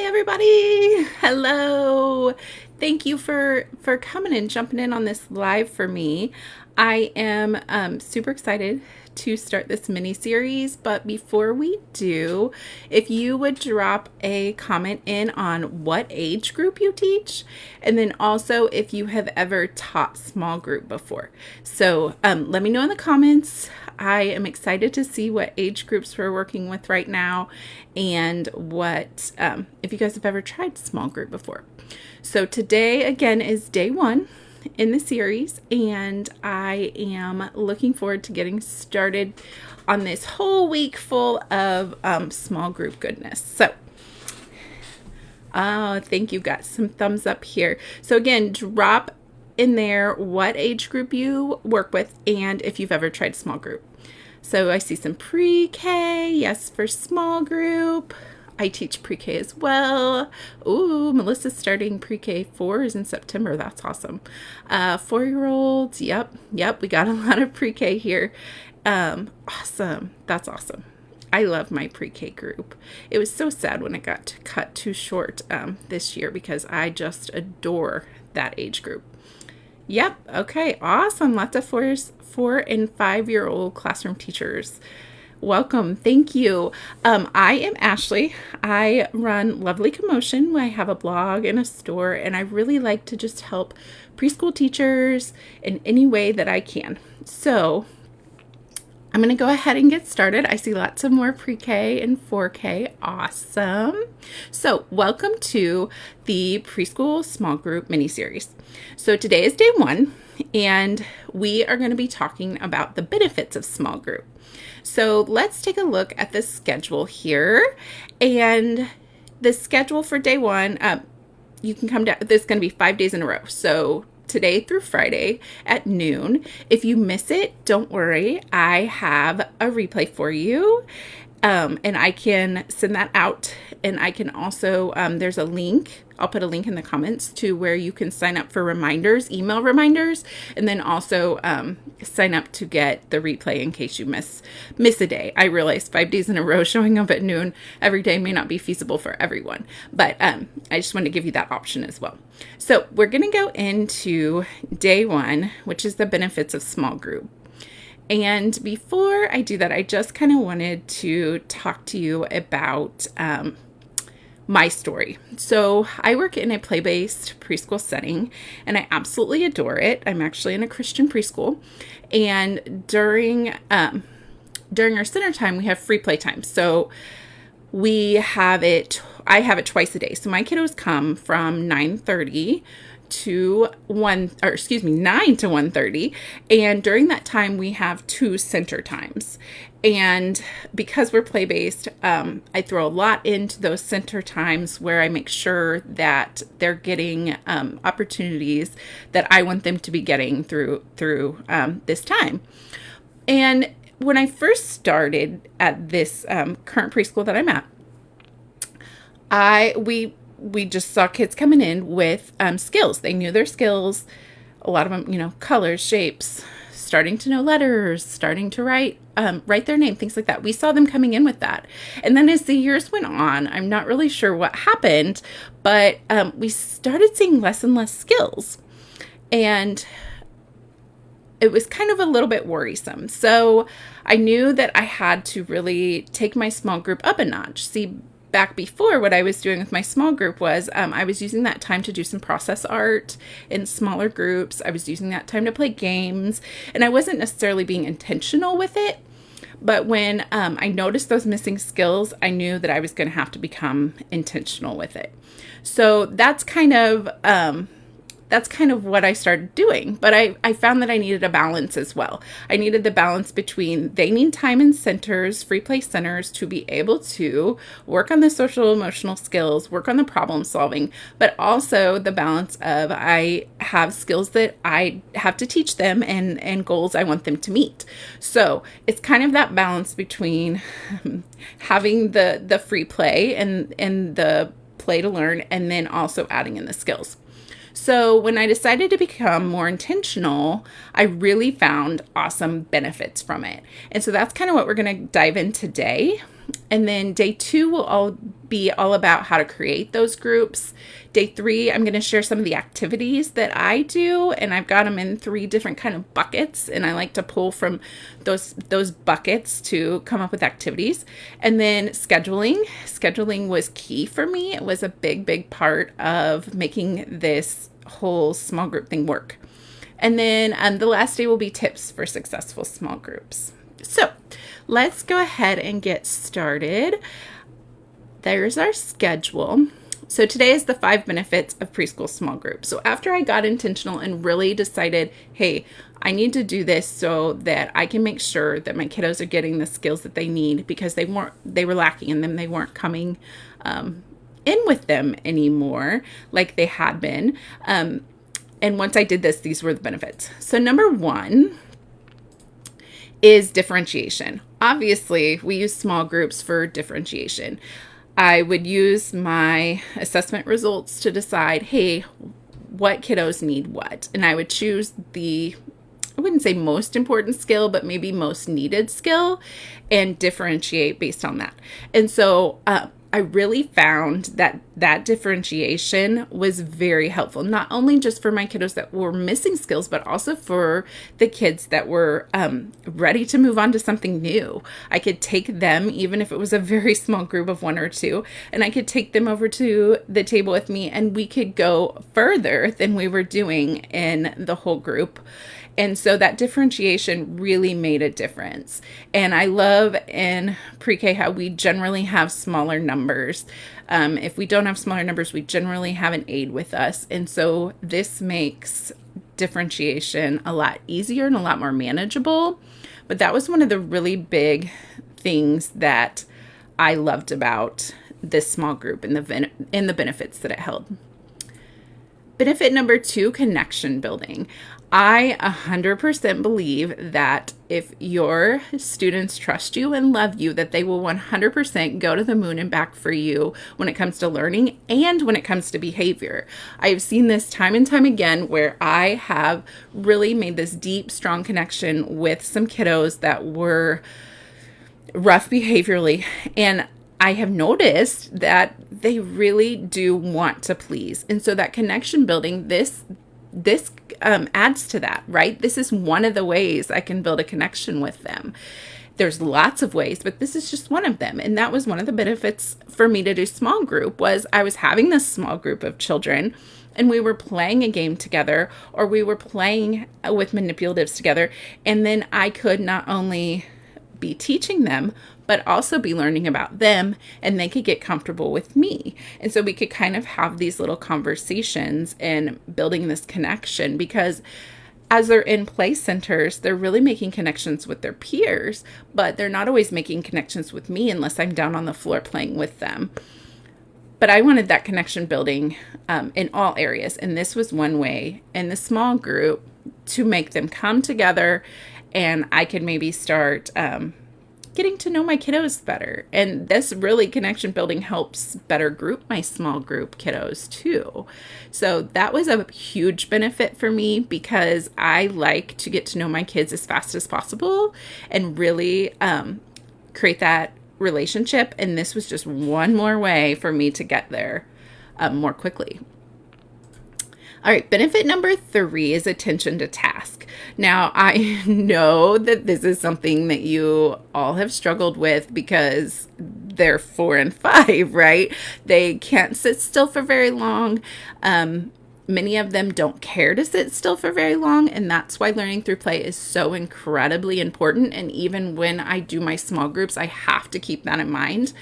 everybody. Hello. Thank you for coming and jumping in on this live for me. I am super excited to start this mini series, but before we do, if you would drop a comment in on what age group you teach, and then also if you have ever taught small group before. So let me know in the comments. I am excited to see what age groups we're working with right now, and what if you guys have ever tried small group before. So today again is day 1 in the series, and I am looking forward to getting started on this whole week full of small group goodness. So thank you, got some thumbs up here. So again, drop in there what age group you work with and if you've ever tried small group. So I see some pre-K, yes, for small group. I teach pre-K as well. Ooh, Melissa's starting pre-K 4s in September. That's awesome. 4-year-olds. Yep. We got a lot of pre-K here. Awesome. That's awesome. I love my pre-K group. It was so sad when it got cut too short this year because I just adore that age group. Yep. Okay. Awesome. Lots of 4 and 5-year-old classroom teachers. Welcome. Thank you. I am Ashley. I run Lovely Commotion. I have a blog and a store, and I really like to just help preschool teachers in any way that I can. So I'm going to go ahead and get started. I see lots of more pre-K and 4K. Awesome. So welcome to the preschool small group mini series. So today is day 1, and we are going to be talking about the benefits of small group. So let's take a look at the schedule here. And the schedule for day 1, you can come down, there's going to be 5 days in a row. So today through Friday at noon. If you miss it, don't worry. I have a replay for you. And I can send that out. And I can also, there's a link. I'll put a link in the comments to where you can sign up for reminders, email reminders, and then also sign up to get the replay in case you miss a day. I realize 5 days in a row showing up at noon every day may not be feasible for everyone, but I just want to give you that option as well. So we're going to go into day 1, which is the benefits of small group. And before I do that, I just kind of wanted to talk to you about my story. So I work in a play-based preschool setting, and I absolutely adore it. I'm actually in a Christian preschool, and during our center time, we have free play time. So I have it twice a day. So my kiddos come from 9:30 to 9 to 1:30, and during that time we have 2 center times. And because we're play-based, I throw a lot into those center times where I make sure that they're getting opportunities that I want them to be getting through this time. And when I first started at this current preschool that I'm at, we just saw kids coming in with skills. They knew their skills. A lot of them, colors, shapes, starting to know letters, starting to write their name, things like that. We saw them coming in with that. And then as the years went on, I'm not really sure what happened, but we started seeing less and less skills. And it was kind of a little bit worrisome. So I knew that I had to really take my small group up a notch. See, back before, what I was doing with my small group was I was using that time to do some process art in smaller groups. I was using that time to play games, and I wasn't necessarily being intentional with it. But when I noticed those missing skills, I knew that I was going to have to become intentional with it. So that's kind of what I started doing. But I found that I needed a balance as well. I needed the balance between they need time in centers, free play centers, to be able to work on the social emotional skills, work on the problem solving, but also the balance of I have skills that I have to teach them and goals I want them to meet. So it's kind of that balance between having the free play and the play to learn, and then also adding in the skills. So when I decided to become more intentional, I really found awesome benefits from it. And so that's kind of what we're going to dive in today. And then day 2 will all be all about how to create those groups. Day 3, I'm going to share some of the activities that I do, and I've got them in 3 different kind of buckets, and I like to pull from those buckets to come up with activities. And then scheduling was key for me. It was a big part of making this whole small group thing work. And then the last day will be tips for successful small groups. So let's go ahead and get started. There's our schedule. So today is the 5 benefits of preschool small groups. So after I got intentional and really decided, hey, I need to do this so that I can make sure that my kiddos are getting the skills that they need, because they were lacking in them. They weren't coming in with them anymore like they had been. And once I did this, these were the benefits. So number 1 is differentiation. Obviously, we use small groups for differentiation. I would use my assessment results to decide, hey, what kiddos need what? And I would choose I wouldn't say most important skill, but maybe most needed skill, and differentiate based on that. And so I really found that differentiation was very helpful, not only just for my kiddos that were missing skills, but also for the kids that were ready to move on to something new. I could take them, even if it was a very small group of 1 or 2, and I could take them over to the table with me, and we could go further than we were doing in the whole group. And so that differentiation really made a difference. And I love in pre-K how we generally have smaller numbers. If we don't have smaller numbers, we generally have an aide with us. And so this makes differentiation a lot easier and a lot more manageable. But that was one of the really big things that I loved about this small group and the benefits that it held. Benefit number 2, connection building. I 100% believe that if your students trust you and love you, that they will 100% go to the moon and back for you when it comes to learning and when it comes to behavior. I've seen this time and time again where I have really made this deep, strong connection with some kiddos that were rough behaviorally, and I have noticed that they really do want to please. And so that connection building, this adds to that, right? This is one of the ways I can build a connection with them. There's lots of ways, but this is just one of them. And that was one of the benefits for me to do small group, was I was having this small group of children and we were playing a game together, or we were playing with manipulatives together. And then I could not only be teaching them, but also be learning about them, and they could get comfortable with me. And so we could kind of have these little conversations and building this connection, because as they're in play centers, they're really making connections with their peers, but they're not always making connections with me unless I'm down on the floor playing with them. But I wanted that connection building in all areas. And this was one way in the small group to make them come together, and I could maybe start getting to know my kiddos better. And this really connection building helps better group my small group kiddos too. So that was a huge benefit for me, because I like to get to know my kids as fast as possible and really create that relationship. And this was just one more way for me to get there more quickly. All right, benefit number 3 is attention to task. Now, I know that this is something that you all have struggled with, because they're 4 and 5, right? They can't sit still for very long. Many of them don't care to sit still for very long, and that's why learning through play is so incredibly important. And even when I do my small groups, I have to keep that in mind.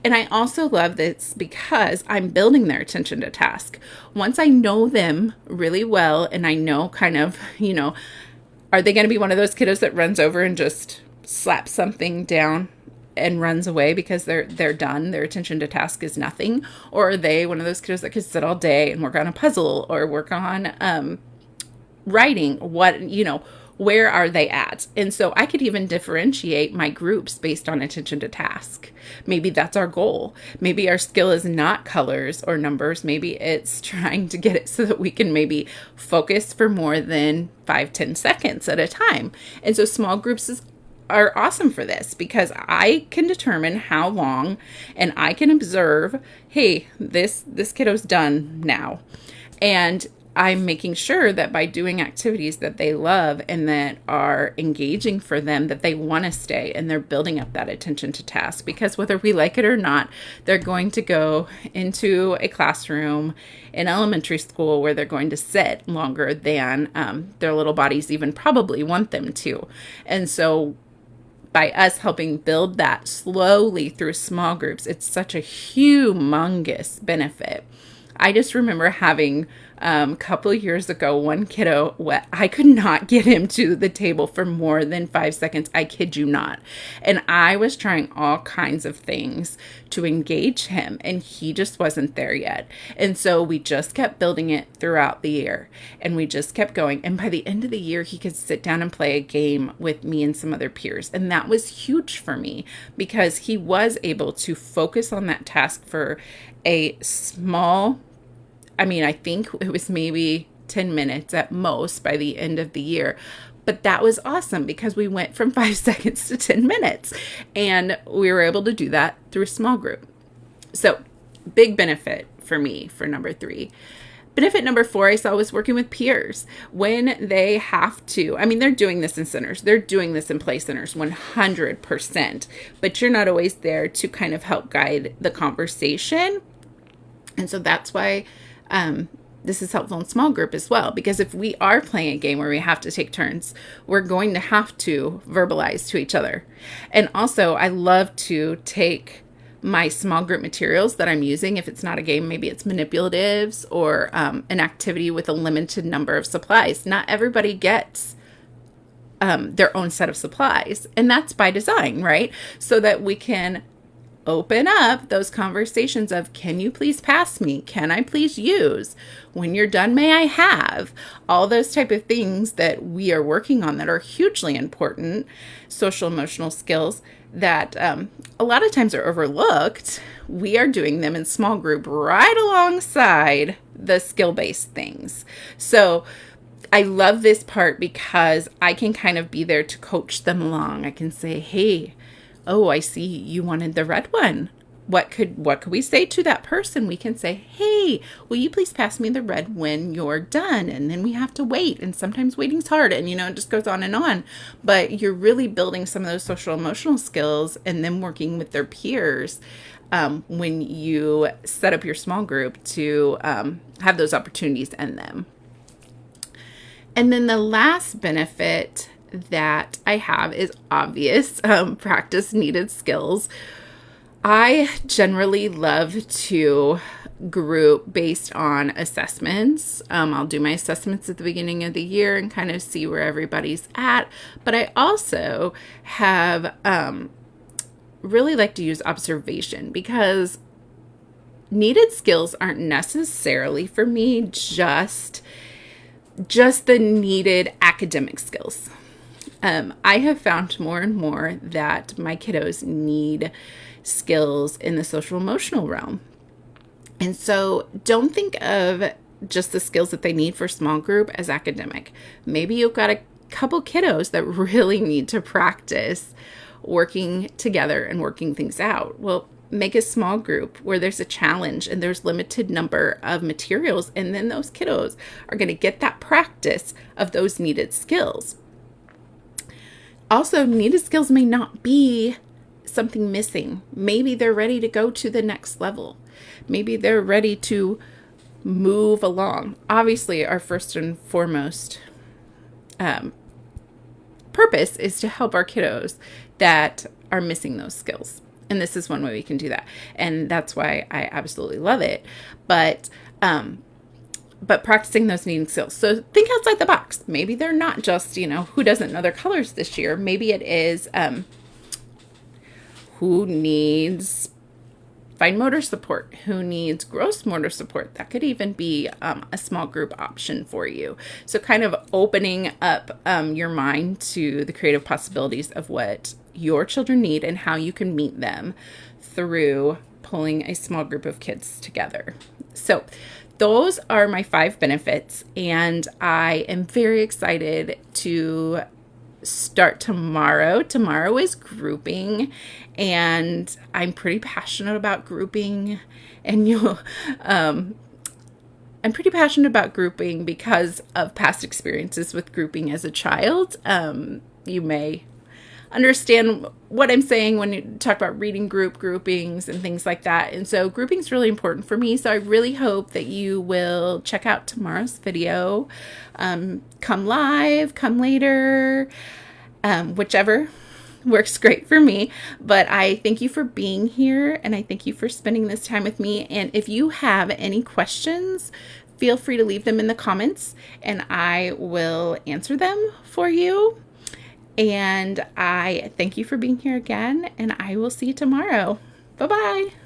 And I also love this because I'm building their attention to task. Once I know them really well, and I know kind of, are they going to be one of those kiddos that runs over and just slaps something down and runs away because they're done, their attention to task is nothing? Or are they one of those kiddos that could sit all day and work on a puzzle or work on writing? Where are they at? And so I could even differentiate my groups based on attention to task. Maybe that's our goal. Maybe our skill is not colors or numbers. Maybe it's trying to get it so that we can maybe focus for more than 5-10 seconds at a time. And so small groups are awesome for this because I can determine how long and I can observe, hey, this kiddo's done now. And I'm making sure that by doing activities that they love and that are engaging for them, that they want to stay and they're building up that attention to task. Because whether we like it or not, they're going to go into a classroom in elementary school where they're going to sit longer than their little bodies even probably want them to. And so by us helping build that slowly through small groups, it's such a humongous benefit. I just remember having a couple of years ago, one kiddo, I could not get him to the table for more than 5 seconds. I kid you not. And I was trying all kinds of things to engage him, and he just wasn't there yet. And so we just kept building it throughout the year, and we just kept going. And by the end of the year, he could sit down and play a game with me and some other peers. And that was huge for me because he was able to focus on that task for a small, I think it was maybe 10 minutes at most by the end of the year. But that was awesome because we went from 5 seconds to 10 minutes. And we were able to do that through a small group. So big benefit for me for number 3. Benefit number 4 I saw was working with peers when they have to. They're doing this in centers. They're doing this in play centers 100%. But you're not always there to kind of help guide the conversation. And so that's why this is helpful in small group as well, because if we are playing a game where we have to take turns, we're going to have to verbalize to each other. And also, I love to take my small group materials that I'm using. If it's not a game, maybe it's manipulatives or an activity with a limited number of supplies. Not everybody gets their own set of supplies, and that's by design, right? So that we can open up those conversations of, can you please pass me? Can I please use? When you're done, may I have? All those type of things that we are working on that are hugely important social emotional skills that a lot of times are overlooked. We are doing them in small group right alongside the skill-based things. So I love this part because I can kind of be there to coach them along. I can say, hey, oh, I see you wanted the red one. What could we say to that person? We can say, hey, will you please pass me the red when you're done? And then we have to wait. And sometimes waiting's hard and, it just goes on and on. But you're really building some of those social emotional skills and then working with their peers when you set up your small group to have those opportunities in them. And then the last benefit that I have is obvious, practice needed skills. I generally love to group based on assessments. I'll do my assessments at the beginning of the year and kind of see where everybody's at. But I also have really like to use observation because needed skills aren't necessarily for me just the needed academic skills. I have found more and more that my kiddos need skills in the social emotional realm. And so don't think of just the skills that they need for small group as academic. Maybe you've got a couple kiddos that really need to practice working together and working things out. Well, make a small group where there's a challenge and there's limited number of materials, and then those kiddos are going to get that practice of those needed skills. Also, needed skills may not be something missing. Maybe they're ready to go to the next level. Maybe they're ready to move along. Obviously, our first and foremost purpose is to help our kiddos that are missing those skills. And this is one way we can do that. And that's why I absolutely love it. But practicing those needing skills. So think outside the box. Maybe they're not just, who doesn't know their colors this year? Maybe it is who needs fine motor support, who needs gross motor support. That could even be a small group option for you. So kind of opening up your mind to the creative possibilities of what your children need and how you can meet them through pulling a small group of kids together. So those are my 5 benefits, and I am very excited to start tomorrow. Tomorrow is grouping, and I'm pretty passionate about grouping, and I'm pretty passionate about grouping because of past experiences with grouping as a child. You may understand what I'm saying when you talk about reading groupings and things like that. And so grouping is really important for me. So I really hope that you will check out tomorrow's video. Come live, come later, whichever works great for me. But I thank you for being here, and I thank you for spending this time with me. And if you have any questions, feel free to leave them in the comments, and I will answer them for you. And I thank you for being here again, and I will see you tomorrow. Bye-bye.